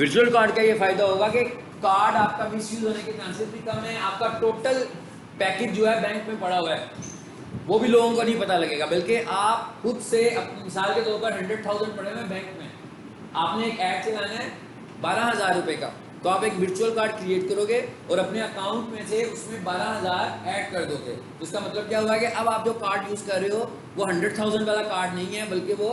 Virtual card का ये फायदा होगा कि कार्ड आपका मिसयूज होने के चांसेस भी कम है, आपका टोटल पैकेज जो है बैंक में पड़ा हुआ है वो भी लोगों को नहीं पता लगेगा, बल्कि आप खुद से मिसाल के तौर पर 100,000 पड़े हुए बैंक में, आपने एक ऐड चलाना है 12,000 रुपये का, तो आप एक वर्चुअल कार्ड क्रिएट करोगे और अपने अकाउंट में से उसमें 12,000 ऐड कर दोगे। तो इसका मतलब क्या हुआ कि अब आप जो कार्ड यूज़ कर रहे हो वो 100,000 वाला कार्ड नहीं है, बल्कि वो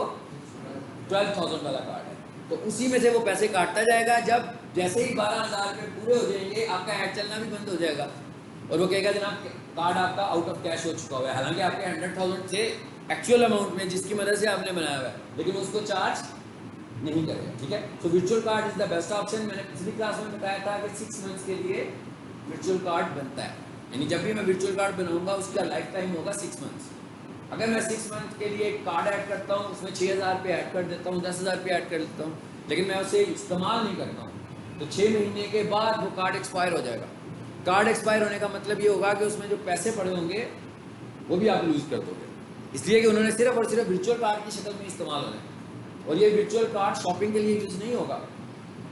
12,000 वाला कार्ड है। तो उसी में से वो पैसे काटता जाएगा। जब जैसे ही 12,000 रुपये पूरे हो जाएंगे आपका ऐड चलना भी बंद हो जाएगा और वो कहेगा जनाब कार्ड आपका आउट ऑफ कैश हो चुका हुआ है, हालांकि आपके 100,000 से एक्चुअल अमाउंट में जिसकी मदद से आपने बनाया हुआ है, लेकिन उसको चार्ज नहीं करेगा। ठीक है, so virtual card is the best option. मैंने पिछली क्लास में बताया था कि 6 मंथ्स के लिए वर्चुअल कार्ड बनता है, यानी जब भी मैं वर्चुअल कार्ड बनाऊंगा उसका लाइफ टाइम होगा 6 मंथ्स। अगर मैं 6 मंथ के लिए एक कार्ड ऐड करता हूँ, उसमें 6,000 रुपये ऐड कर देता हूँ, 10,000 रुपये ऐड कर देता हूँ, लेकिन मैं उसे इस्तेमाल नहीं करता हूँ, तो 6 महीने के बाद वो कार्ड एक्सपायर हो जाएगा। कार्ड एक्सपायर होने का मतलब ये होगा कि उसमें जो पैसे पड़े होंगे वो भी आप लूज़ कर दोगे, इसलिए कि उन्होंने सिर्फ और सिर्फ वर्चुअल कार्ड की शक्ल में इस्तेमाल होना है। और ये वर्चुअल कार्ड शॉपिंग के लिए यूज़ नहीं होगा,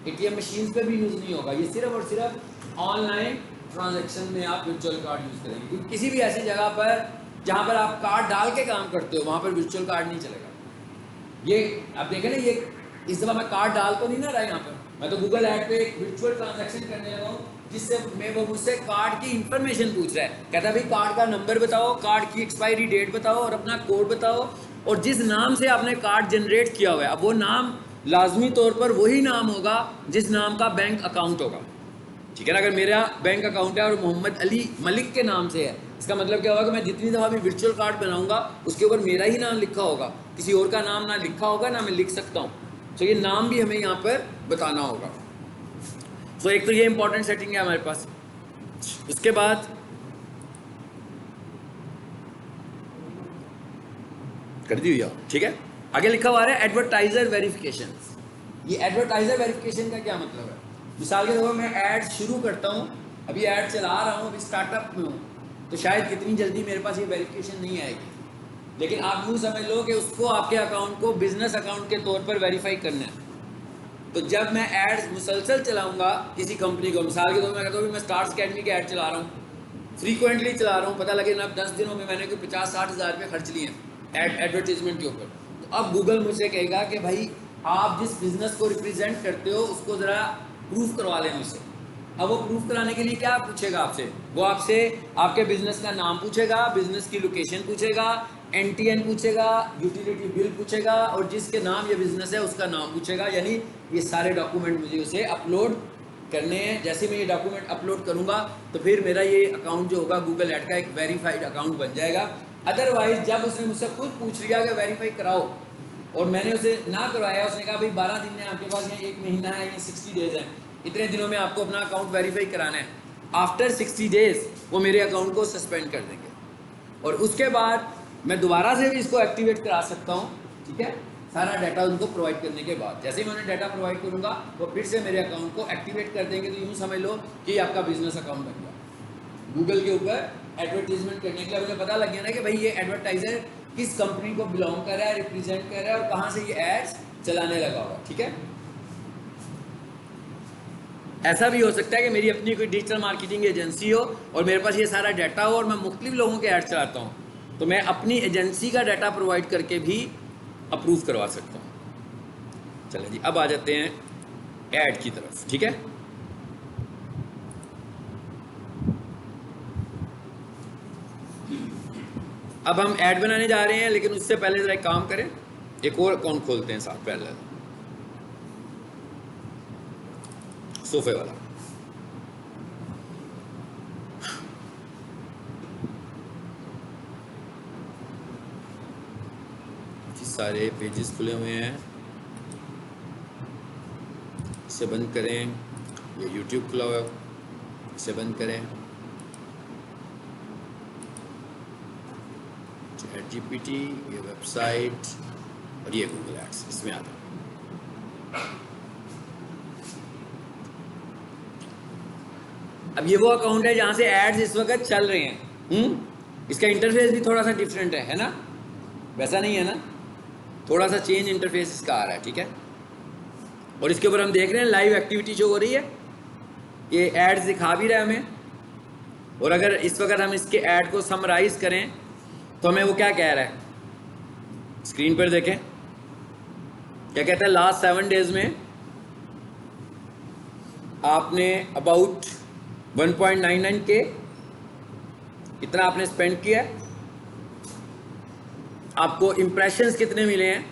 ATM मशीन पे भी यूज़ नहीं होगा, ये सिर्फ और सिर्फ ऑनलाइन ट्रांजैक्शन में आप वर्चुअल कार्ड यूज़ करेंगे। क्योंकि किसी भी ऐसी जगह पर जहाँ पर आप कार्ड डाल के काम करते हो वहाँ पर वर्चुअल कार्ड नहीं चलेगा। ये आप देखें ना, ये इस दफ़ा मैं कार्ड डाल तो नहीं ना रहा यहाँ पर, मैं तो गूगल ऐप पे एक वर्चुअल ट्रांजैक्शन करने लगा हूँ जिससे मैं वो मुझसे कार्ड की इंफॉर्मेशन पूछ रहा है, कहता है भाई कार्ड का नंबर बताओ, कार्ड की एक्सपायरी डेट बताओ और अपना कोड बताओ, और जिस नाम से आपने कार्ड जनरेट किया हुआ है, अब वो नाम लाजमी तौर पर वही नाम होगा जिस नाम का बैंक अकाउंट होगा। ठीक है ना, अगर मेरा बैंक अकाउंट है और मोहम्मद अली मलिक के नाम से है, इसका मतलब क्या होगा कि मैं जितनी दफ़ा भी वर्चुअल कार्ड बनाऊंगा उसके ऊपर मेरा ही नाम लिखा होगा, किसी और का नाम ना लिखा होगा ना मैं लिख सकता हूँ। तो ये नाम भी हमें यहाँ पर बताना होगा। तो एक तो ये इंपॉर्टेंट सेटिंग है हमारे पास। उसके बाद कर दी हुई, ठीक है, आगे लिखा हुआ है एडवर्टाइजर वेरिफिकेशन। ये एडवर्टाइजर वेरिफिकेशन का क्या मतलब है? मिसाल के तौर पर मैं ऐड शुरू करता हूँ, अभी ऐड चला रहा हूँ, अभी स्टार्टअप में हूँ, तो शायद कितनी जल्दी मेरे पास ये वेरिफिकेशन नहीं आएगी, लेकिन आप यूँ समझ लो कि उसको आपके अकाउंट को बिजनेस अकाउंट के तौर पर वेरीफाई करना है। तो जब मैं ऐड मुसलसल चलाऊंगा किसी कंपनी को, मिसाल के तौर पर मैं कहता हूँ मैं स्टार्स अकेडमी के ऐड चला रहा हूँ, फ्रीक्वेंटली चला रहा हूँ, पता लगे ना 10 दिनों में मैंने कोई 50-60 हज़ार रुपये खर्च लिए हैं एडवर्टीजमेंट के ऊपर, तो अब गूगल मुझसे कहेगा कि भाई आप जिस बिज़नेस को रिप्रेजेंट करते हो उसको ज़रा प्रूफ करवा लें मुझसे। अब वो प्रूफ कराने के लिए क्या पूछेगा आपसे? वो आपसे आपके बिजनेस का नाम पूछेगा, बिजनेस की लोकेशन पूछेगा, NTN पूछेगा, यूटिलिटी बिल पूछेगा, और जिसके नाम ये बिजनेस है उसका नाम पूछेगा। यानी ये सारे डॉक्यूमेंट मुझे उसे अपलोड करने हैं। जैसे मैं ये डॉक्यूमेंट अपलोड करूँगा तो फिर मेरा ये अकाउंट जो होगा गूगल ऐड का एक वेरीफाइड अकाउंट बन जाएगा। अदरवाइज जब उसने मुझसे खुद पूछ लिया कि वेरीफाई कराओ और मैंने उसे ना करवाया, उसने कहा भाई 12 दिन है आपके पास, या 1 महीना है, या 60 डेज है, इतने दिनों में आपको अपना अकाउंट वेरीफाई कराना है। आफ्टर 60 डेज वो मेरे अकाउंट को सस्पेंड कर देंगे और उसके बाद मैं दोबारा से भी इसको एक्टिवेट करा सकता हूँ। ठीक है, सारा डाटा उनको प्रोवाइड करने के बाद, जैसे ही मैं उन्हें डाटा प्रोवाइड करूँगा वो फिर से मेरे अकाउंट को एक्टिवेट कर देंगे। तो यूँ समझ लो कि आपका बिजनेस अकाउंट बन गया। गूगल के ऊपर एडवर्टीजमेंट करने के लिए मुझे पता लग गया ना कि भाई ये एडवर्टाइजर किस कंपनी को बिलोंग कर रहा है, रिप्रेजेंट कर रहा है और कहाँ से ये एड्स चलाने लगा होगा। ठीक है, ऐसा भी हो सकता है कि मेरी अपनी कोई डिजिटल मार्केटिंग एजेंसी हो और मेरे पास ये सारा डाटा हो और मैं मुख्तलिफ लोगों के ऐड चलाता हूँ, तो मैं अपनी एजेंसी का डाटा प्रोवाइड करके भी अप्रूव करवा सकता हूँ। चलिए जी, अब आ जाते हैं ऐड की तरफ। ठीक है, अब हम ऐड बनाने जा रहे हैं, लेकिन उससे पहले जरा एक काम करें, एक और अकाउंट खोलते हैं साथ पहले, सोफे वाला। सारे पेजेस खुले हुए हैं, इसे बंद करें। ये YouTube खुला हुआ है, इसे बंद करें। ChatGPT, ये वेबसाइट और ये गूगल एड्स, इसमें आता है। अब ये वो अकाउंट है जहाँ से एड्स इस वक्त चल रहे हैं। इसका इंटरफेस भी थोड़ा सा डिफरेंट है ना, वैसा नहीं है ना, थोड़ा सा चेंज इंटरफेस इसका आ रहा है। ठीक है, और इसके ऊपर हम देख रहे हैं लाइव एक्टिविटी शो हो रही है, ये एड्स दिखा भी रहा है हमें। और अगर इस वक्त हम इसके ऐड को समराइज करें तो हमें वो क्या कह रहा है, स्क्रीन पर देखें क्या कहता है। लास्ट 7 डेज में आपने अबाउट 1.99 के इतना आपने स्पेंड किया है। आपको इम्प्रेशंस कितने मिले हैं,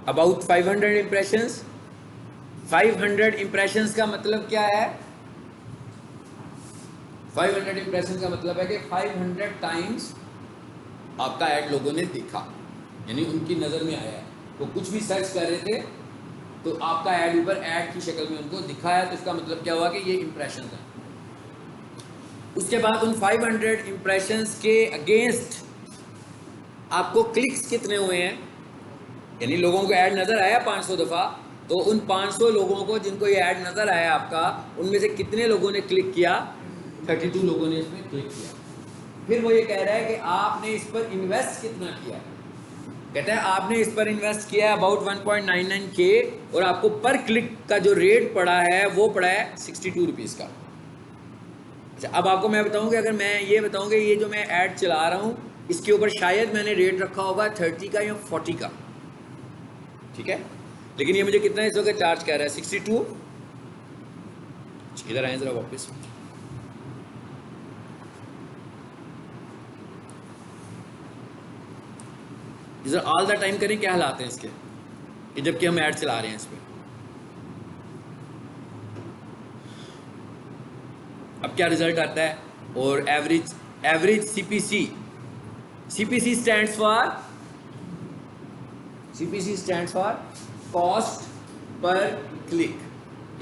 अबाउट 500 इम्प्रेशंस। 500 इम्प्रेशंस का मतलब क्या है, 500 इम्प्रेशन का मतलब है कि 500 टाइम्स आपका ऐड लोगों ने देखा, यानी उनकी नज़र में आया है। वो कुछ भी सर्च कर रहे थे तो आपका ऐड ऊपर ऐड की शक्ल में उनको दिखाया, तो इसका मतलब क्या हुआ कि ये इम्प्रेशन है। उसके बाद उन 500 इम्प्रेशंस के अगेंस्ट आपको क्लिक्स कितने हुए हैं, यानी लोगों को ऐड नज़र आया 500 दफ़ा, तो उन 500 लोगों को जिनको ये ऐड नज़र आया आपका, उनमें से कितने लोगों ने क्लिक किया, 32 लोगों ने इसमें क्लिक किया। फिर वो ये कह रहा है कि आपने इस पर इन्वेस्ट कितना किया, कहता है आपने इस पर इन्वेस्ट किया है अबाउट 1.99 के, और आपको पर क्लिक का जो रेट पड़ा है वो पड़ा है 62 रुपीज़ का। अच्छा, अब आपको मैं बताऊं कि अगर मैं ये बताऊं कि ये जो मैं ऐड चला रहा हूँ इसके ऊपर शायद मैंने रेट रखा होगा 30 का या 40 का, ठीक है, लेकिन ये मुझे कितना इस वक्त चार्ज कर रहा है 62। इधर आए जरा वापस, इधर ऑल द टाइम करें, क्या हालात हैं इसके, कि जबकि हम ऐड चला रहे हैं इस पर। अब क्या रिजल्ट आता है, और average CPC stands for cost per click,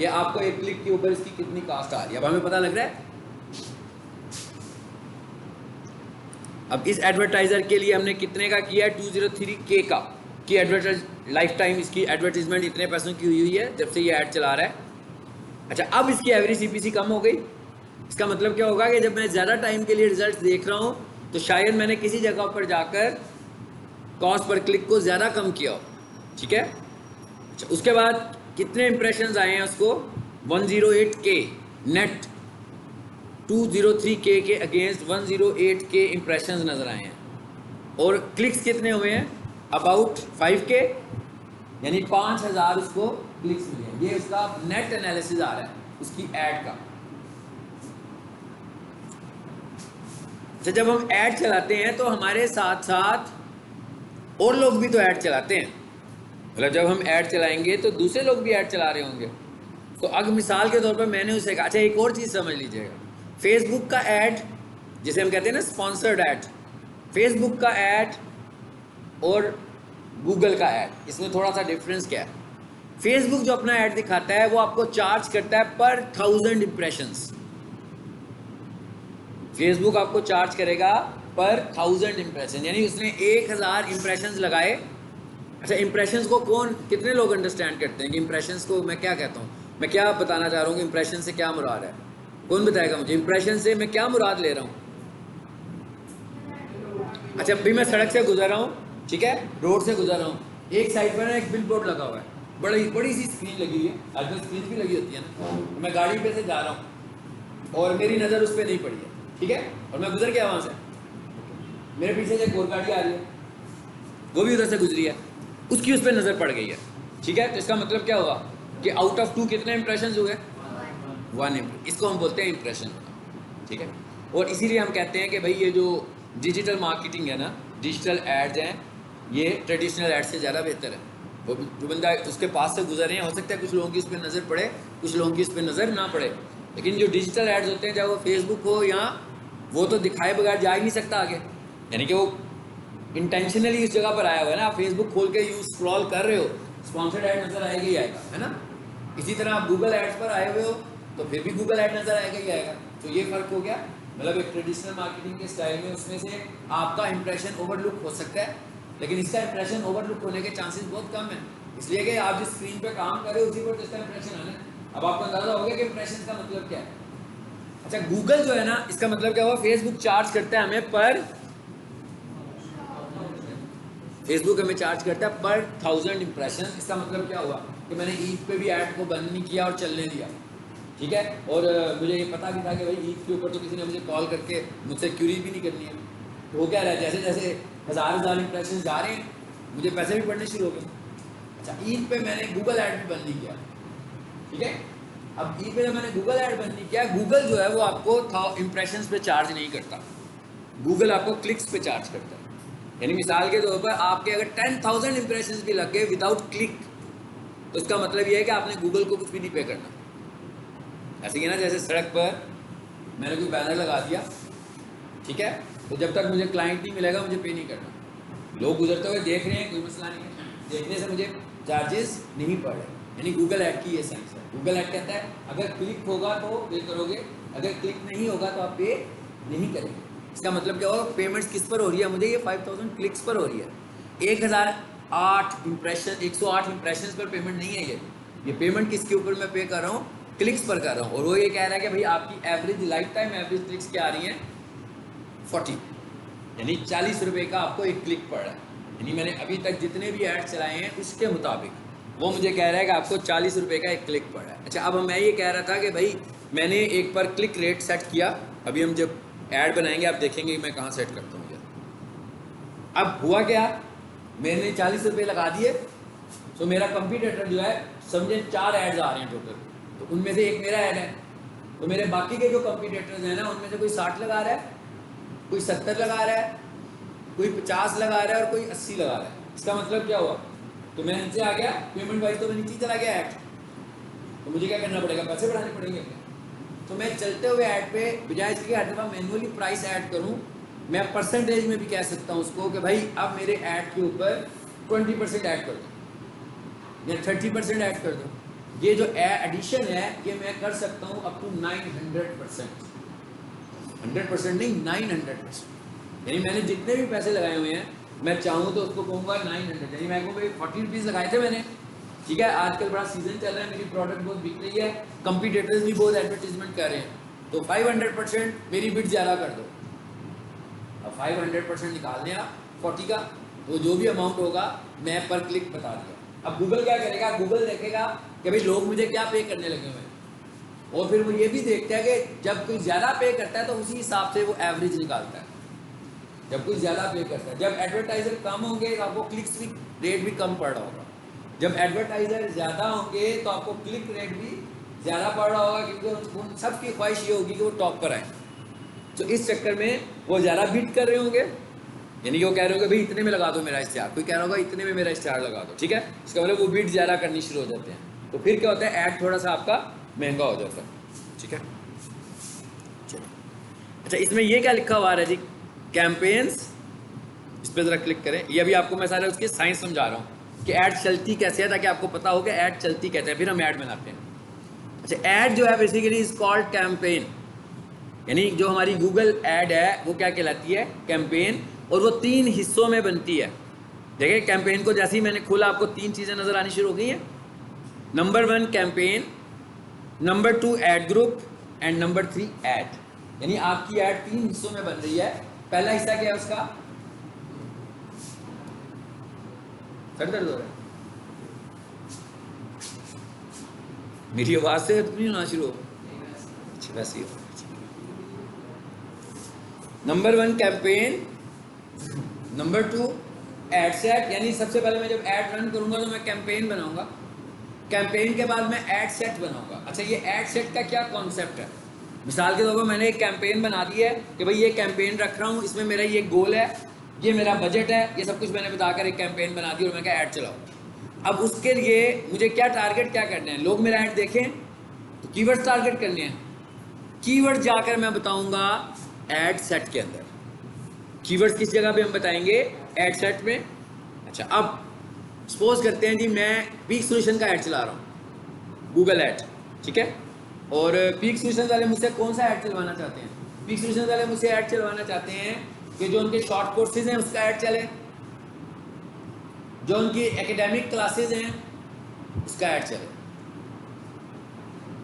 ये आपको एक क्लिक के ऊपर इसकी कितनी कॉस्ट आ रही है, अब हमें पता लग रहा है। अब इस एडवर्टाइजर के लिए हमने कितने का किया है, 203K का की एडवर्टाइज लाइफ टाइम इसकी एडवर्टीजमेंट इतने पैसों की हुई है जब से ये ऐड चला रहा है। अच्छा, अब इसकी एवरेज सीपीसी कम हो गई, इसका मतलब क्या होगा कि जब मैं ज़्यादा टाइम के लिए रिजल्ट देख रहा हूँ तो शायद मैंने किसी जगह पर जाकर कॉस्ट पर क्लिक को ज़्यादा कम किया हो, ठीक है। अच्छा, उसके बाद कितने इंप्रेशंस आए हैं उसको, 108K नेट, 203K के अगेंस्ट 108K इंप्रेशंस नज़र आए हैं, और क्लिक्स कितने हुए हैं, अबाउट 5K, यानी 5000 उसको क्लिक्स मिले हैं। ये उसका नेट एनालिसिस आ रहा है उसकी ऐड का। तो जब हम ऐड चलाते हैं तो हमारे साथ साथ और लोग भी तो ऐड चलाते हैं, मतलब जब हम ऐड चलाएंगे तो दूसरे लोग भी ऐड चला रहे होंगे। तो अगर मिसाल के तौर पर मैंने उसे कहा, अच्छा एक और चीज़ समझ लीजिएगा, फेसबुक का ऐड जिसे हम कहते हैं ना स्पॉन्सर्ड ऐड, फेसबुक का ऐड और गूगल का ऐड, इसमें थोड़ा सा डिफरेंस क्या है। फेसबुक जो अपना ऐड दिखाता है वो आपको चार्ज करता है पर 1000 इंप्रेशंस, फेसबुक आपको चार्ज करेगा पर 1000 इंप्रेशन, यानी उसने 1000 इंप्रेशंस लगाए। अच्छा, इंप्रेशंस को कितने लोग अंडरस्टैंड करते हैं कि इंप्रेशंस को मैं क्या कहता हूँ, मैं क्या बताना चाह रहा हूँ कि इंप्रेशन से क्या मुराद है, कौन बताएगा मुझे इंप्रेशन से मैं क्या मुराद ले रहा हूँ। अच्छा, अभी मैं सड़क से गुजर रहा हूँ, ठीक है, रोड से गुजर रहा हूँ, एक साइड पर एक बिल बोर्ड लगा हुआ है, बड़ी सी स्क्रीन लगी हुई है, आजकल स्क्रीन भी लगी होती है ना, मैं गाड़ी पे से जा रहा हूँ और मेरी नज़र उस पर नहीं पड़ी है, ठीक है, और मैं गुजर गया वहाँ से, मेरे पीछे से एक और गाड़ी आ रही है, वो भी उधर से गुजरी है, उसकी उस पर नज़र पड़ गई है, ठीक है, तो इसका मतलब क्या हुआ कि आउट ऑफ 2 कितने इंप्रेशन हुए, 1 इंप्रेशन, इसको हम बोलते हैं इंप्रेशन, ठीक है। और इसीलिए हम कहते हैं कि भाई ये जो डिजिटल मार्केटिंग है ना, डिजिटल एड्स हैं, ये ट्रेडिशनल एड से ज़्यादा बेहतर है। वो जो बंदा उसके पास से गुजर रहे हैं, हो सकता है कुछ लोगों की इस पर नज़र पड़े, कुछ लोगों की इस पर नज़र ना पड़े, लेकिन जो डिजिटल एड्स होते हैं, चाहे वो फेसबुक हो या वो तो दिखाए बगैर जा ही नहीं सकता आगे, यानी कि वो इंटेंशनली इस जगह पर आया हुआ है ना। आप फेसबुक खोल के यूज स्क्रॉल कर रहे हो, स्पॉन्सर्ड ऐड नज़र आएगा ही आएगा, है ना। इसी तरह आप गूगल एड्स पर आए हुए हो तो फिर भी गूगल ऐड नज़र आएगा ही आएगा। तो ये फ़र्क हो गया, मतलब एक ट्रेडिशनल मार्केटिंग के स्टाइल में उसमें से आपका इंप्रेशन ओवरलुक हो सकता है, लेकिन इसका इंप्रेशन ओवरलुक होने के चांसेस बहुत कम है, इसलिए कि आप जिस स्क्रीन पे काम कर रहे हो उसी पर तो इसका इंप्रेशन आना है। अब आपको अंदाजा हो गया कि इंप्रेशन का मतलब क्या है। अच्छा, गूगल जो है ना, इसका मतलब क्या हुआ, फेसबुक चार्ज करता है हमें पर, फेसबुक हमें चार्ज करता है पर 1000 इंप्रेशन, इसका मतलब क्या हुआ कि मैंने ईद पे भी ऐड को बंद नहीं किया और चलने दिया, ठीक है। और मुझे ये पता भी था कि भाई ईद के ऊपर तो किसी ने मुझे कॉल करके मुझसे क्यूरी भी नहीं करनी है। तो वो क्या रहा है, जैसे जैसे हज़ार इंप्रेशन जा रहे हैं मुझे पैसे भी पड़ने शुरू हो गए। अच्छा, ईद पे मैंने गूगल ऐड भी बंद नहीं किया, ठीक है। अब ईद पे जब मैंने गूगल ऐड बंद नहीं किया, गूगल जो है वो आपको इंप्रेशंस पे चार्ज नहीं करता, गूगल आपको क्लिक्स पे चार्ज करता है। यानी मिसाल के तौर पर आपके अगर 10,000 इंप्रेशंस भी लग गए विदाउट क्लिक, तो इसका मतलब ये है कि आपने गूगल को कुछ भी नहीं पे करना। ऐसे कि ना जैसे सड़क पर मैंने कोई बैनर लगा दिया, ठीक है, तो जब तक मुझे क्लाइंट नहीं मिलेगा मुझे पे नहीं करना। लोग गुजरते हुए देख रहे हैं, कोई मसला नहीं है, देखने से मुझे चार्जेस नहीं पड़ रहे। यानी गूगल ऐड की ये साइंस है। गूगल ऐड कहता है अगर क्लिक होगा तो पे करोगे, अगर क्लिक नहीं होगा तो आप पे नहीं करेंगे। इसका मतलब क्या होगा, पेमेंट्स किस पर हो रही है मुझे, ये 5000 क्लिक्स पर हो रही है। 1008 इंप्रेशन, 108 इंप्रेशन पर पेमेंट नहीं है ये पेमेंट किसके ऊपर मैं पे कर रहा हूँ, क्लिक्स पर कर रहा हूँ। और वो ये कह रहा है कि भाई आपकी average life time average clicks क्या आ रही हैं 40, यानी 40 रुपये का आपको एक क्लिक पड़ रहा है। यानी मैंने अभी तक जितने भी ऐड चलाए हैं उसके मुताबिक वो मुझे कह रहा है कि आपको 40 रुपये का एक क्लिक पड़ा है। अच्छा, अब मैं ये कह रहा था कि भाई मैंने एक पर क्लिक रेट सेट किया, अभी हम जब ऐड बनाएंगे आप देखेंगे मैं कहाँ सेट करता हूँ। अब हुआ क्या, मैंने 40 रुपये लगा दिए, तो मेरा कंपटीटर जो है समझे 4 ऐड्स आ रहे हैं टोटल, तो उनमें से एक मेरा ऐड है। तो मेरे बाकी के जो कंपटीटर्स हैं ना, उनमें से कोई 60 लगा रहा है, कोई 70 लगा रहा है, कोई 50 लगा रहा है और कोई 80 लगा रहा है। इसका मतलब क्या हुआ, तो मैं नीचे आ गया पेमेंट वाइज, तो मैं नीचे चला गया ऐड, तो मुझे क्या करना पड़ेगा, पैसे बढ़ाने पड़ेंगे। तो मैं चलते हुए ऐड पे बजाय इसके कि हर दफ़ा मैनुअली प्राइस ऐड करूँ, मैं परसेंटेज में भी कह सकता हूँ उसको कि भाई अब मेरे ऐड के ऊपर 20% ऐड कर दो या 30% ऐड कर दो। ये जो एडिशन है ये मैं कर सकता हूँ अप टू 900%, 100% नहीं 900%। यानी मैंने जितने भी पैसे लगाए हुए हैं मैं चाहूँ तो उसको कहूँगा 900, यानी मैं कहूँ भाई 40 रुपीज़ लगाए थे मैंने, ठीक है, आजकल बड़ा सीजन चल रहा है, मेरी प्रोडक्ट बहुत बिक रही है, कंपटीटर्स भी बहुत एडवर्टीजमेंट कर रहे हैं, तो 500% मेरी बिड ज़्यादा कर दो। अब 500% निकाल दें आप 40 का, तो जो भी अमाउंट होगा मैं पर क्लिक बता दिया। अब गूगल क्या करेगा, गूगल देखेगा कि भाई लोग मुझे क्या पे करने लगे हुए हैं, और फिर वो ये भी देखता है कि जब कोई ज़्यादा पे करता है तो उसी हिसाब से वो एवरेज निकालता है। जब कोई ज़्यादा पे करता है, जब एडवर्टाइज़र कम होंगे तो आपको क्लिक्स भी रेट भी कम पड़ रहा होगा, जब एडवर्टाइज़र ज़्यादा होंगे तो आपको क्लिक रेट भी ज़्यादा पड़ रहा होगा, क्योंकि उन सबकी ख्वाहिश ये होगी कि वो टॉप पर आए। तो इस चक्कर में वो ज़्यादा बीट कर रहे होंगे, यानी कि वो कह रहे होंगे भाई इतने में लगा दो मेरा इश्तेहार, कोई कह रहा होगा इतने में मेरा इश्तेहार लगा दो, ठीक है, इसका मतलब वो बीट ज़्यादा करनी शुरू हो जाते हैं। तो फिर क्या होता है, ऐड थोड़ा सा आपका महंगा हो जाता है, ठीक है। चलो, अच्छा इसमें ये क्या लिखा हुआ है जी, कैंपेन्स, इस पर ज़रा क्लिक करें। ये अभी आपको मैं सारा उसकी साइंस समझा रहा हूँ कि ऐड चलती कैसे है, ताकि आपको पता हो कि ऐड चलती कैसे है, फिर हम ऐड बनाते हैं। अच्छा, ऐड जो है बेसिकली इज कॉल्ड कैंपेन, यानी जो हमारी गूगल ऐड है वो क्या कहलाती है, कैंपेन, और वो 3 हिस्सों में बनती है। देखिए कैंपेन को जैसे ही मैंने खोला आपको 3 चीज़ें नज़र आनी शुरू हो गई हैं। Number 1 campaign, number 2 add group, and number 3 add. यानी आपकी ऐड 3 हिस्सों में बन रही है। पहला हिस्सा क्या है उसका, सर दर्द हो रहा है, मेरी आवाज़ से नहीं होना शुरू हो, अच्छा वैसे ही। Number 1 campaign, number 2 ad set, यानी सबसे पहले मैं जब ऐड रन करूंगा तो मैं कैंपेन बनाऊंगा, कैंपेन के बाद मैं ऐड सेट बनाऊंगा। अच्छा, ये ऐड सेट का क्या कॉन्सेप्ट है, मिसाल के तौर पर मैंने एक कैंपेन बना दी है कि भाई ये कैंपेन रख रहा हूँ, इसमें मेरा ये गोल है, ये मेरा बजट है, ये सब कुछ मैंने बताकर एक कैंपेन बना दी और मैं क्या ऐड चलाऊँ। अब उसके लिए मुझे क्या टारगेट क्या करना है, लोग मेरा ऐड देखें तो कीवर्ड्स टारगेट करने हैं। कीवर्ड जाकर मैं बताऊंगा ऐड सेट के अंदर। कीवर्ड्स किस जगह पे हम बताएंगे, ऐड सेट में। अच्छा, अब सपोज करते हैं जी मैं पीक सोल्यूशन का ऐड चला रहा हूँ, गूगल ऐड, ठीक है, और पीक सोल्यूशन वाले मुझसे कौन सा ऐड चलवाना चाहते हैं, पीक सोल्यूशन वाले मुझसे ऐड चलवाना चाहते हैं कि जो उनके शॉर्ट कोर्सेज हैं उसका ऐड चले, जो उनकी एकेडमिक क्लासेज हैं उसका ऐड चले,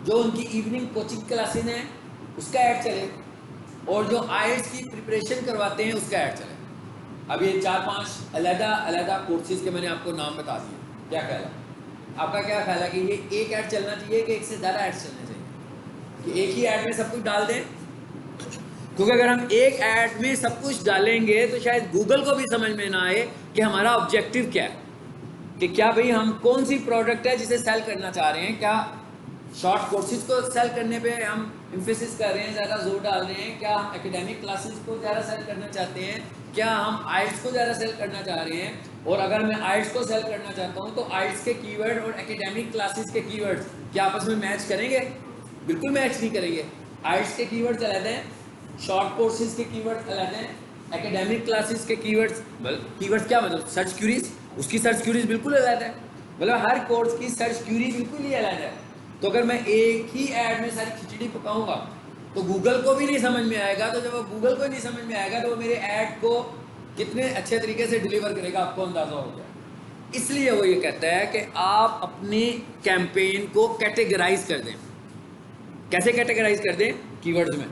जो उनकी इवनिंग कोचिंग क्लासेज हैं उसका ऐड चले, और जो आईएलटीएस की प्रिपरेशन करवाते हैं उसका ऐड चले। अब ये 4-5 अलग-अलग कोर्सेज के मैंने आपको नाम बता दिए, क्या कहला, आपका क्या ख्याल है कि ये एक ऐड चलना चाहिए कि एक से ज़्यादा ऐड चलने चाहिए, कि एक ही ऐड में सब कुछ डाल दें? क्योंकि अगर हम एक ऐड में सब कुछ डालेंगे तो शायद गूगल को भी समझ में ना आए कि हमारा ऑब्जेक्टिव क्या है, कि क्या भाई हम कौन सी प्रोडक्ट है जिसे सेल करना चाह रहे हैं। क्या शॉर्ट कोर्सेज को सेल करने पे हम एम्फेसिस कर रहे हैं, ज़्यादा जोर डाल रहे हैं? क्या हम एकेडमिक क्लासेस को ज़्यादा सेल करना चाहते हैं? क्या हम आइट्स को ज़्यादा सेल करना चाह रहे हैं? और अगर मैं आइट्स को सेल करना चाहता हूँ तो आइट्स के कीवर्ड और एकेडमिक क्लासेस के कीवर्ड्स क्या आपस में मैच करेंगे? बिल्कुल मैच नहीं करेंगे। आइट्स के कीवर्ड्स अलग हैं, शॉर्ट कोर्सेज के कीवर्ड्स अलग हैं, एकेडमिक क्लासेस के कीवर्ड्स क्या मतलब सर्च क्यूरीज, उसकी सर्च क्यूरीज बिल्कुल अलग है। मतलब हर कोर्स की सर्च क्यूरी बिल्कुल ही अलग है। तो अगर मैं एक ही ऐड में सारी खिचड़ी पकाऊंगा तो गूगल को भी नहीं समझ में आएगा। तो जब वो गूगल को नहीं समझ में आएगा तो वो मेरे ऐड को कितने अच्छे तरीके से डिलीवर करेगा आपको अंदाजा हो गया। इसलिए वो ये कहता है कि आप अपनी कैंपेन को कैटेगराइज कर दें। कैसे कैटेगराइज कर दें? कीवर्ड्स में,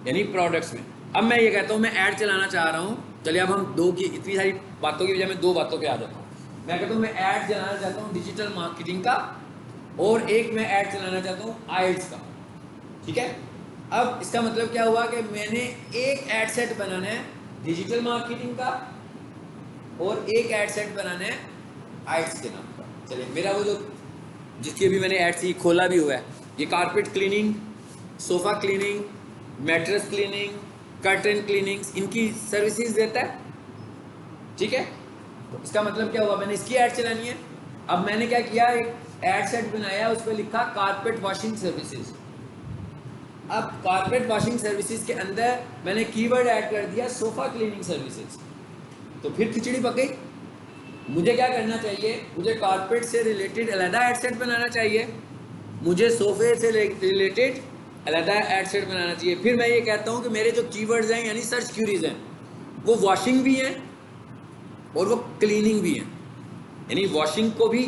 यानी प्रोडक्ट्स में। अब मैं ये कहता हूँ मैं ऐड चलाना चाह रहा हूँ, चलिए अब हम दो की इतनी सारी बातों की बजाय मैं दो बातों पे आ जाता हूँ। मैं कहता हूँ मैं ऐड चलाना चाहता हूँ डिजिटल मार्केटिंग का, और एक मैं ऐड चलाना चाहता हूँ आइट्स का। ठीक है, अब इसका मतलब क्या हुआ कि मैंने एक ऐड सेट बनाना है डिजिटल मार्केटिंग का और एक ऐड सेट बनाना है आइट्स के नाम का। चलिए मेरा वो जो जिसकी अभी मैंने ऐड सी खोला भी हुआ है, ये carpet cleaning, sofa cleaning, mattress cleaning, curtain cleanings, इनकी सर्विसेज देता है। ठीक है, तो इसका मतलब क्या हुआ, मैंने इसकी ऐड चलानी है। अब मैंने क्या किया, एक ऐड सेट बनाया, उस पर लिखा कारपेट वॉशिंग सर्विसेज। अब कारपेट वॉशिंग सर्विसेज के अंदर मैंने कीवर्ड ऐड कर दिया सोफ़ा क्लीनिंग सर्विसेज। तो फिर खिचड़ी पक गई। मुझे क्या करना चाहिए, मुझे कारपेट से रिलेटेड अलग ऐड सेट बनाना चाहिए, मुझे सोफे से रिलेटेड अलग ऐड सेट बनाना चाहिए। फिर मैं ये कहता हूँ कि मेरे जो कीवर्ड्स हैं यानी सर्च क्यूरीज हैं वो वॉशिंग भी हैं और वो क्लीनिंग भी हैं। यानी वॉशिंग को भी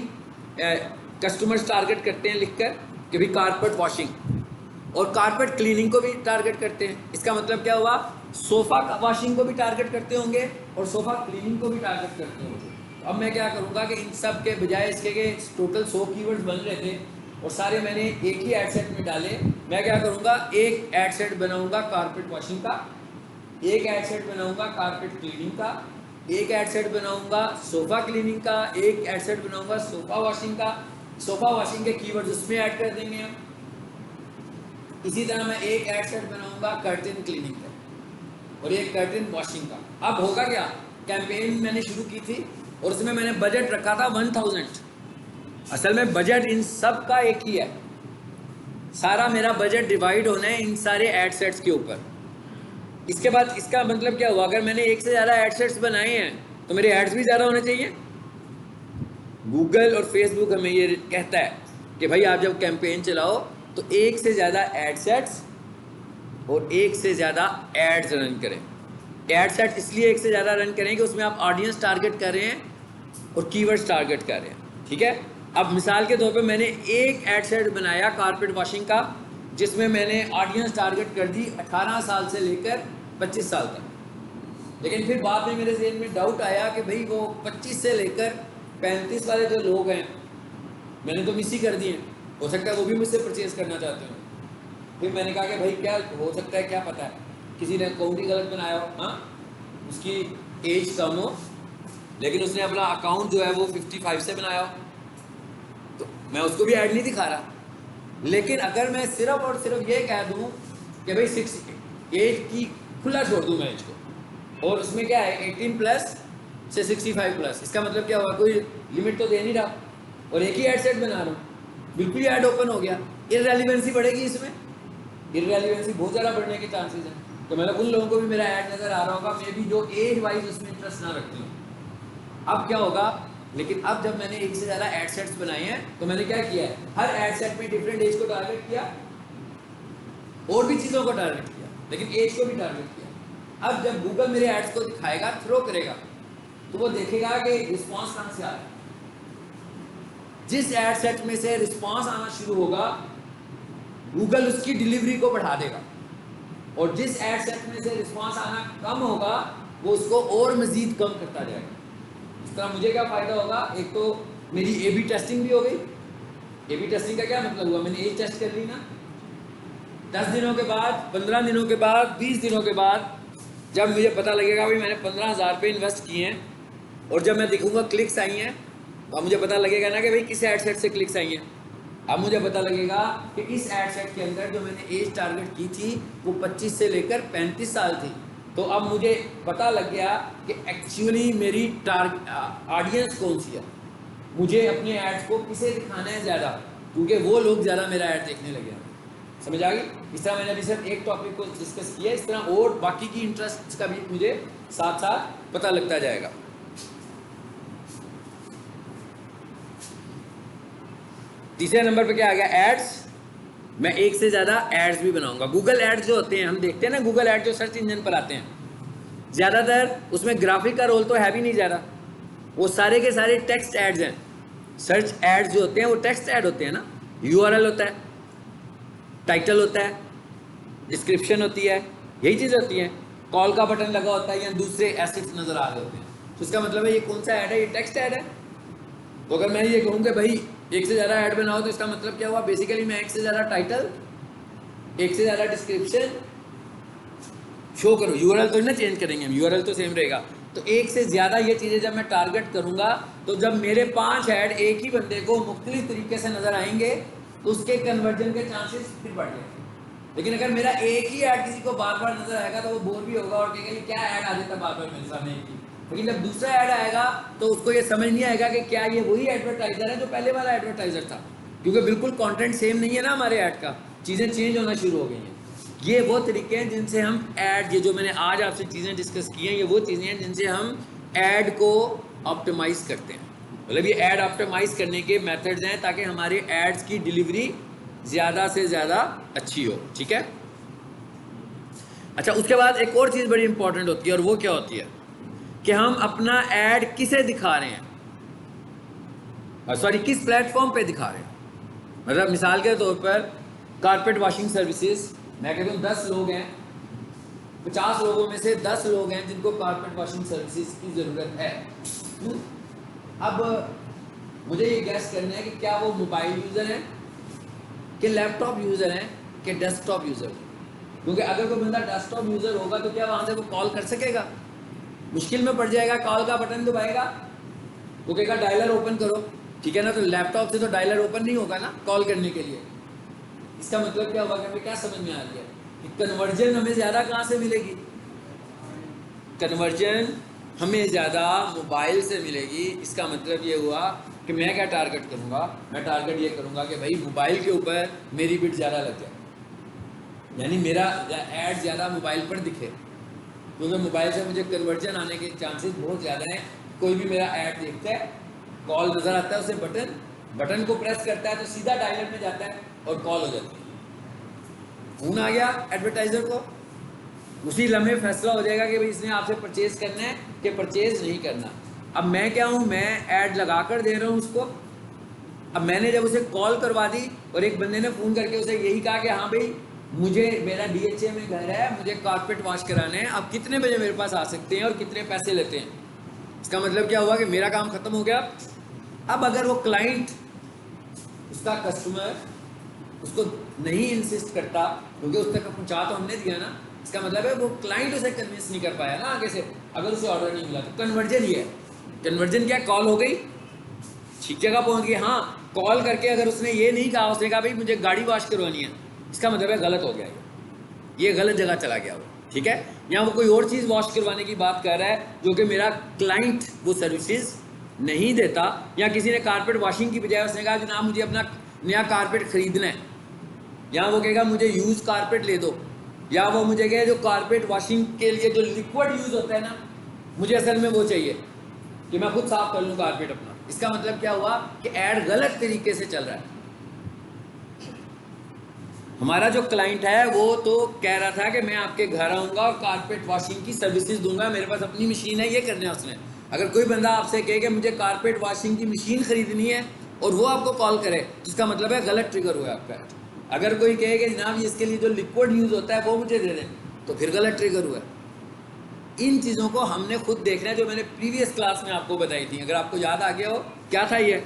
कस्टमर्स टारगेट करते हैं लिखकर कि भाई कारपेट वॉशिंग, और कारपेट क्लीनिंग को भी टारगेट करते हैं। इसका मतलब क्या हुआ, सोफ़ा वॉशिंग को भी टारगेट करते होंगे और सोफ़ा क्लीनिंग को भी टारगेट करते होंगे। अब मैं क्या करूँगा कि इन सब के बजाय इसके के टोटल 100 कीवर्ड्स बन रहे थे और सारे मैंने एक ही ऐड सेट में डाले। मैं क्या करूँगा, एक ऐड सेट बनाऊँगा कारपेट वॉशिंग का, एक ऐड सेट बनाऊँगा कारपेट क्लीनिंग का, एक ऐड सेट बनाऊँगा सोफ़ा क्लीनिंग का, एक ऐड सेट बनाऊँगा सोफ़ा वॉशिंग का। सोफ़ा वॉशिंग के कीवर्ड्स उसमें ऐड कर देंगे हम। इसी तरह मैं एक ऐड सेट बनाऊँगा कर्टन क्लीनिंग का और एक कर्टन वॉशिंग का। अब होगा क्या, कैंपेन मैंने शुरू की थी और उसमें मैंने बजट रखा था 1000। असल में बजट इन सब का एक ही है, सारा मेरा बजट डिवाइड होना है इन सारे एड सेट्स के ऊपर। इसके बाद इसका मतलब क्या हुआ, अगर मैंने एक से ज़्यादा एड सेट्स बनाए हैं तो मेरे एड्स भी ज़्यादा होने चाहिए। गूगल और फेसबुक हमें ये कहता है कि भाई आप जब कैंपेन चलाओ तो एक से ज़्यादा एड सेट्स और एक से ज़्यादा एड्स रन करें। एड सेट इसलिए एक से ज़्यादा रन करें कि उसमें आप ऑडियंस टारगेट कर रहे हैं और कीवर्ड्स टारगेट कर रहे हैं। ठीक है, अब मिसाल के तौर पे मैंने एक एड सेट बनाया कारपेट वॉशिंग का जिसमें मैंने ऑडियंस टारगेट कर दी 18 साल से लेकर 25 साल तक। लेकिन फिर बाद में मेरे जहन में डाउट आया कि भाई वो 25 से लेकर 35 वाले जो लोग हैं मैंने तो मिस ही कर दिए, हो सकता है वो भी मुझसे परचेज करना चाहते हो। फिर मैंने कहा कि भाई क्या हो सकता है, क्या पता है किसी ने अकाउंट ही गलत बनाया हो, हाँ उसकी एज कम हो लेकिन उसने अपना अकाउंट जो है वो 55 से बनाया हो, तो मैं उसको भी ऐड नहीं दिखा रहा। लेकिन अगर मैं सिर्फ और सिर्फ ये कह दूं कि भाई 6 एज की खुला छोड़ दूं मैं एज को, और उसमें क्या है 18 प्लस से 65 प्लस, इसका मतलब क्या हुआ, कोई लिमिट तो दे नहीं रहा और एक ही ऐड सेट बना रहा हूँ, बिल्कुल ही ऐड ओपन हो गया। इररेलेवेंसी बढ़ेगी इसमें, इररेलेवेंसी बहुत ज़्यादा बढ़ने के चांसेस हैं। तो मतलब उन लोगों को भी मेरा ऐड नज़र आ रहा होगा, मे बी जो एज वाइज उसमें इंटरेस्ट ना रखते हो। अब क्या होगा, लेकिन अब जब मैंने एक से ज़्यादा एड सेट्स बनाए हैं तो मैंने क्या किया है, हर एड सेट में डिफरेंट एज को टारगेट किया और भी चीज़ों को टारगेट किया, लेकिन एज को भी टारगेट किया। अब जब गूगल मेरे एड्स को दिखाएगा, थ्रो करेगा, तो वो देखेगा कि रिस्पॉन्स कहाँ से आ रहा है। जिस एड सेट में से रिस्पॉन्स आना शुरू होगा गूगल उसकी डिलीवरी को बढ़ा देगा, और जिस एड सेट में से रिस्पॉन्स आना कम होगा वो उसको और मज़ीद कम करता जाएगा। इस तरह मुझे क्या फ़ायदा होगा, एक तो मेरी ए बी टेस्टिंग भी हो गई A/B टेस्टिंग का क्या मतलब हुआ, मैंने एज टेस्ट कर ली ना, 10 दिनों के बाद, 15 दिनों के बाद, 20 दिनों के बाद, जब मुझे पता लगेगा भाई मैंने 15,000 रुपये इन्वेस्ट किए हैं, और जब मैं दिखूंगा क्लिक्स आई हैं, अब मुझे पता लगेगा ना कि भाई किस एड सेट से क्लिक्स आई हैं। अब मुझे पता लगेगा कि इस एड सेट के अंदर जो मैंने एज टारगेट की थी वो 25 से लेकर 35 साल थी। तो अब मुझे पता लग गया कि एक्चुअली मेरी ऑडियंस कौन सी है, मुझे अपने एड्स को किसे दिखाना है ज़्यादा, क्योंकि वो लोग ज़्यादा मेरा ऐड देखने लगे हैं। समझ आ गई? इस तरह मैंने अभी सिर्फ एक टॉपिक को डिस्कस किया, इस तरह और बाकी की इंटरेस्ट का भी मुझे साथ साथ पता लगता जाएगा। तीसरे नंबर पे क्या आ गया, एड्स। मैं एक से ज़्यादा एड्स भी बनाऊंगा। गूगल एड्स जो होते हैं, हम देखते हैं ना गूगल एड जो सर्च इंजन पर आते हैं, ज़्यादातर उसमें ग्राफिक का रोल तो है भी नहीं ज़्यादा, वो सारे के सारे टेक्स्ट एड्स हैं। सर्च एड्स जो होते हैं वो टेक्स्ट ऐड होते हैं ना, URL होता है, टाइटल होता है, डिस्क्रिप्शन होती है, यही चीज़ होती है, कॉल का बटन लगा होता है या दूसरे एसेट्स नज़र आ रहे होते हैं। तो इसका मतलब है ये कौन सा ऐड है, ये टेक्स्ट ऐड है। तो अगर मैं ये कहूँ कि भाई एक से ज़्यादा ऐड बनाओ, तो इसका मतलब क्या हुआ, बेसिकली मैं एक से ज़्यादा टाइटल, एक से ज़्यादा डिस्क्रिप्शन शो करूँ। URL तो ना चेंज करेंगे हम, URL तो सेम रहेगा। तो एक से ज़्यादा ये चीज़ें जब मैं टारगेट करूँगा, तो जब मेरे 5 ऐड एक ही बंदे को मुख्तलिफ तरीके से नज़र आएंगे, तो उसके कन्वर्जन के चांसेस फिर बढ़ जाएंगे। लेकिन अगर मेरा एक ही ऐड किसी को बार बार नज़र आएगा तो वो बोर भी होगा और कहेगा क्या ऐड आ जाता बार बार मेरे सामने एक ही। लेकिन जब दूसरा ऐड आएगा तो उसको ये समझ नहीं आएगा कि क्या ये वही एडवर्टाइज़र है जो पहले वाला एडवर्टाइज़र था, क्योंकि बिल्कुल कंटेंट सेम नहीं है ना हमारे ऐड का, चीज़ें चेंज होना शुरू हो गई हैं। ये वो तरीके हैं जिनसे हम ऐड, ये जो मैंने आज आपसे चीज़ें डिस्कस की हैं, ये वो चीज़ें हैं जिनसे हम ऐड को ऑप्टिमाइज़ करते हैं। मतलब ये ऐड ऑप्टिमाइज़ करने के मेथड्स हैं ताकि हमारे एड्स की डिलीवरी ज़्यादा से ज़्यादा अच्छी हो। ठीक है, अच्छा, उसके बाद एक और चीज़ बड़ी इंपॉर्टेंट होती है, और वो क्या होती है कि हम अपना ऐड किसे दिखा रहे हैं, सॉरी किस प्लेटफॉर्म पे दिखा रहे हैं। मतलब मिसाल के तौर पर कारपेट वॉशिंग सर्विसेज, मैं कहता हूँ 10 लोग हैं, 50 लोगों में से 10 लोग हैं जिनको कारपेट वॉशिंग सर्विसेज की ज़रूरत है। अब मुझे ये गैस करना है कि क्या वो मोबाइल यूज़र हैं, कि लैपटॉप यूज़र हैं, कि डेस्कटॉप यूज़र हैं। क्योंकि अगर कोई बंदा डेस्कटॉप यूज़र होगा तो क्या वहाँ से वो कॉल कर सकेगा, मुश्किल में पड़ जाएगा। कॉल का बटन दबाएगा तो कहेगा डायलर ओपन करो, ठीक है ना। तो लैपटॉप से तो डायलर ओपन नहीं होगा ना कॉल करने के लिए। इसका मतलब क्या होगा कि हमें क्या समझ में आ गया कि कन्वर्जन हमें ज़्यादा कहाँ से मिलेगी, कन्वर्जन हमें ज़्यादा मोबाइल से मिलेगी। इसका मतलब ये हुआ कि मैं क्या टारगेट करूँगा, मैं टारगेट ये करूँगा कि भाई मोबाइल के ऊपर मेरी बिट ज़्यादा लग जाए, यानी मेरा ऐड ज़्यादा मोबाइल पर दिखे, क्योंकि मोबाइल से मुझे कन्वर्जन आने के चांसेस बहुत ज़्यादा हैं। कोई भी मेरा ऐड देखता है, कॉल नज़र आता है, उसे बटन को प्रेस करता है तो सीधा डायलर में जाता है और कॉल हो जाती है, फ़ोन आ गया एडवर्टाइज़र को, उसी लम्हे फैसला हो जाएगा कि भाई इसने आपसे परचेज़ करना है कि परचेज़ नहीं करना। अब मैं क्या हूँ, मैं ऐड लगा कर दे रहा हूँ उसको। अब मैंने जब उसे कॉल करवा दी और एक बंदे ने फ़ोन करके उसे यही कहा कि हाँ भाई मुझे, मेरा DHA में घर है, मुझे कारपेट वॉश कराने हैं, आप कितने बजे मेरे पास आ सकते हैं और कितने पैसे लेते हैं। इसका मतलब क्या हुआ कि मेरा काम ख़त्म हो गया। अब अगर वो क्लाइंट, उसका कस्टमर उसको नहीं इंसिस्ट करता, क्योंकि उस तक पहुँचा तो हमने दिया ना, इसका मतलब है वो क्लाइंट उसे कन्विंस नहीं कर पाया ना आगे से, अगर उसे ऑर्डर नहीं मिला। तो कन्वर्जन ये है, कन्वर्जन क्या, कॉल हो गई, ठीक जगह पहुँच गई। हाँ, कॉल करके अगर उसने ये नहीं कहा, उसने कहा भाई मुझे गाड़ी वॉश करवानी है, इसका मतलब है गलत हो गया, ये गलत जगह चला गया वो। ठीक है, यहाँ वो कोई और चीज़ वॉश करवाने की बात कर रहा है जो कि मेरा क्लाइंट वो सर्विसेज नहीं देता, या किसी ने कारपेट वॉशिंग की बजाय उसने कहा जनाब मुझे अपना नया कारपेट ख़रीदना है, यहाँ वो कहेगा मुझे यूज़ कारपेट ले दो, या वो मुझे कहे जो कारपेट वॉशिंग के लिए जो लिक्विड यूज़ होता है ना, मुझे असल में वो चाहिए कि मैं खुद साफ कर लूँ कारपेट अपना। इसका मतलब क्या हुआ कि ऐड गलत तरीके से चल रहा है। हमारा जो क्लाइंट है वो तो कह रहा था कि मैं आपके घर आऊँगा और कारपेट वॉशिंग की सर्विसेज दूंगा, मेरे पास अपनी मशीन है, ये करना है उसने। अगर कोई बंदा आपसे कहे कि मुझे कारपेट वॉशिंग की मशीन ख़रीदनी है और वो आपको कॉल करे, तो इसका मतलब है गलत ट्रिगर हुआ आपका। अगर कोई कहे कि जनाब इसके लिए जो लिक्विड यूज़ होता है वो मुझे दे दें, तो फिर गलत ट्रिगर हुआ। इन चीज़ों को हमने खुद देखना है, जो मैंने प्रीवियस क्लास में आपको बताई थी। अगर आपको याद आ गया हो, क्या था ये,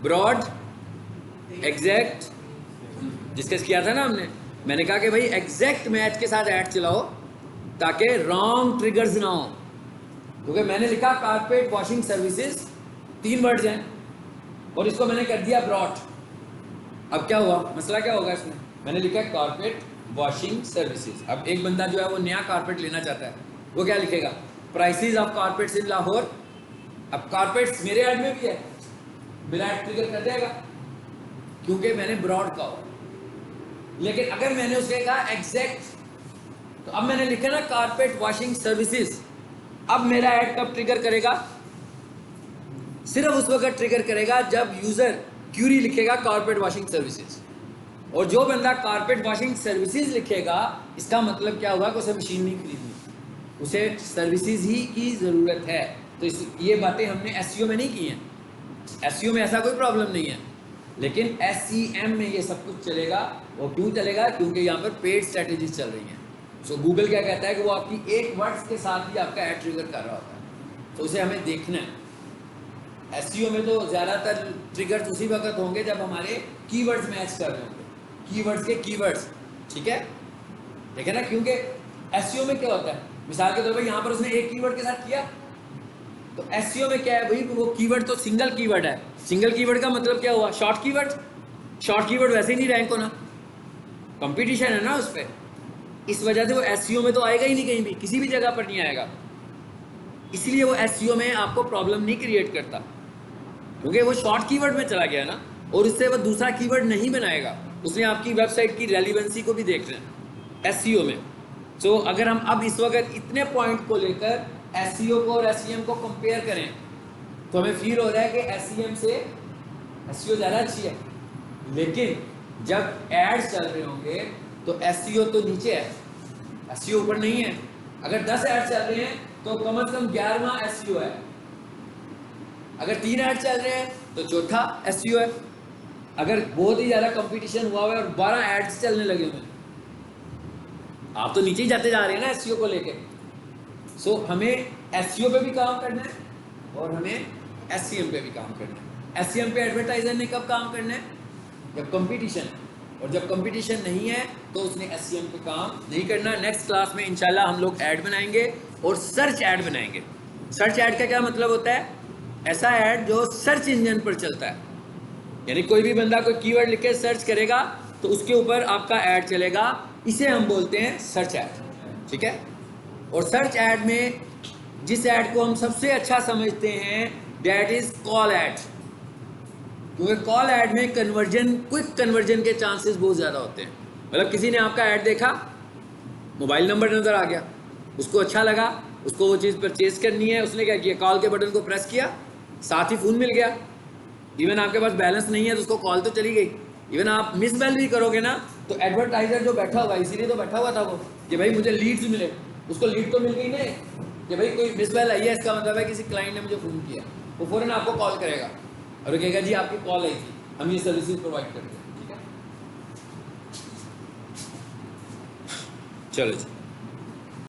ब्रॉड एग्जैक्ट डिस्कस किया था ना हमने, मैंने कहा कि भाई एग्जैक्ट मैच के साथ ऐड चलाओ ताकि रॉन्ग ट्रिगर्स ना हो, क्योंकि मैंने लिखा कारपेट वॉशिंग सर्विसेज 3 वर्ड्स हैं और इसको मैंने कर दिया ब्रॉड। अब क्या हुआ, मसला क्या होगा इसमें, मैंने लिखा कारपेट वॉशिंग सर्विसेज। अब एक बंदा जो है वो नया कारपेट लेना चाहता है, वो क्या लिखेगा, प्राइसेस ऑफ कारपेट्स इन लाहौर। अब कारपेट्स मेरे ऐड में भी है, मेरा ऐड ट्रिगर कर देगा क्योंकि मैंने ब्रॉड कहा। लेकिन अगर मैंने उसके कहा एग्जैक्ट, तो अब मैंने लिखा ना कारपेट वॉशिंग सर्विसेज, अब मेरा ऐड कब ट्रिगर करेगा, सिर्फ उस वक्त ट्रिगर करेगा जब यूजर क्यूरी लिखेगा कारपेट वॉशिंग सर्विसेज। और जो बंदा कारपेट वॉशिंग सर्विसेज लिखेगा, इसका मतलब क्या हुआ कि उसे मशीन नहीं खरीदनी, उसे सर्विसेज ही की ज़रूरत है। तो ये बातें हमने एसईओ में नहीं की हैं, एसईओ में ऐसा कोई प्रॉब्लम नहीं है, लेकिन एसईएम में ये सब कुछ चलेगा। वो क्यों चलेगा, क्योंकि यहाँ पर पेड स्ट्रैटेजीज चल रही हैं। सो गूगल क्या कहता है कि वो आपकी एक वर्ड्स के साथ ही आपका ऐड ट्रिगर कर रहा होता है, तो उसे हमें देखना है। एसईओ में तो ज़्यादातर ट्रिगर्स उसी वक्त होंगे जब हमारे कीवर्ड्स मैच कर रहे होंगे, कीवर्ड्स के कीवर्ड्स, ठीक है, ठीक है ना। क्योंकि एसईओ में क्या होता है, मिसाल के तौर पर यहाँ पर उसने एक कीवर्ड के साथ किया, तो एसईओ में क्या है भाई, वो कीवर्ड तो सिंगल कीवर्ड है। सिंगल कीवर्ड का मतलब क्या हुआ, शॉर्ट कीवर्ड। शॉर्ट कीवर्ड वैसे ही नहीं रैंक होना, कंपटीशन है ना उस पर, इस वजह से वो एसईओ में तो आएगा ही नहीं, कहीं भी किसी भी जगह पर नहीं आएगा। इसलिए वो एसईओ में आपको प्रॉब्लम नहीं क्रिएट करता, क्योंकि वो शॉर्ट कीवर्ड में चला गया ना, और इससे वो दूसरा कीवर्ड नहीं बनाएगा। उसने आपकी वेबसाइट की रेलिवेंसी को भी देख रहे हैं एसईओ में। सो अगर हम अब इस वक्त इतने पॉइंट को लेकर एसईओ को और एसईएम को कंपेयर करें, तो हमें फील हो रहा है कि एसईएम से एसईओ ज़्यादा अच्छी है। लेकिन जब एड्स चल रहे होंगे तो एसईओ तो नीचे है, एसईओ ऊपर नहीं है। अगर 10 एड्स चल रहे हैं तो कम से कम 11वां एसईओ है। अगर 3 ऐड चल रहे हैं तो चौथा एसईओ है। अगर बहुत ही ज़्यादा कंपटीशन हुआ है और 12 एड्स चलने लगे हुए, आप तो नीचे ही जाते जा रहे हैं ना एसईओ को लेके। सो हमें एसईओ पे भी काम करना है और हमें एसईएम पे भी काम करना है। एसईएम पे एडवर्टाइजर ने कब काम करना है, जब कंपटीशन, और जब कंपटीशन नहीं है तो उसने एसईएम पे काम नहीं करना। नेक्स्ट क्लास में इंशाल्लाह हम लोग ऐड बनाएंगे और सर्च ऐड बनाएंगे। सर्च ऐड का क्या मतलब होता है, ऐसा ऐड जो सर्च इंजन पर चलता है, यानी कोई भी बंदा कोई कीवर्ड लिख के सर्च करेगा तो उसके ऊपर आपका ऐड चलेगा, इसे हम बोलते हैं सर्च ऐड, ठीक है। और सर्च ऐड में जिस ऐड को हम सबसे अच्छा समझते हैं दैट इज कॉल ऐड, क्योंकि कॉल ऐड में कन्वर्जन, क्विक कन्वर्जन के चांसेस बहुत ज़्यादा होते हैं। मतलब किसी ने आपका ऐड देखा, मोबाइल नंबर नज़र आ गया, उसको अच्छा लगा, उसको वो चीज़ परचेज करनी है, उसने क्या किया, कॉल के बटन को प्रेस किया, साथ ही फ़ोन मिल गया। इवन आपके पास बैलेंस नहीं है तो उसको कॉल तो चली गई। इवन आप मिस बेल भी करोगे ना तो एडवर्टाइजर जो बैठा हुआ, इसीलिए तो बैठा हुआ था वो, कि भाई मुझे लीड्स मिले, उसको लीड तो मिल गई ना, कि भाई कोई मिस बेल आई है, इसका मतलब है किसी क्लाइंट ने मुझे फ़ोन किया, वो फ़ौरन आपको कॉल करेगा और वो कहेगा जी आपकी कॉल आई थी, हम ये सर्विसेज प्रोवाइड करते हैं, ठीक है। चलो जी।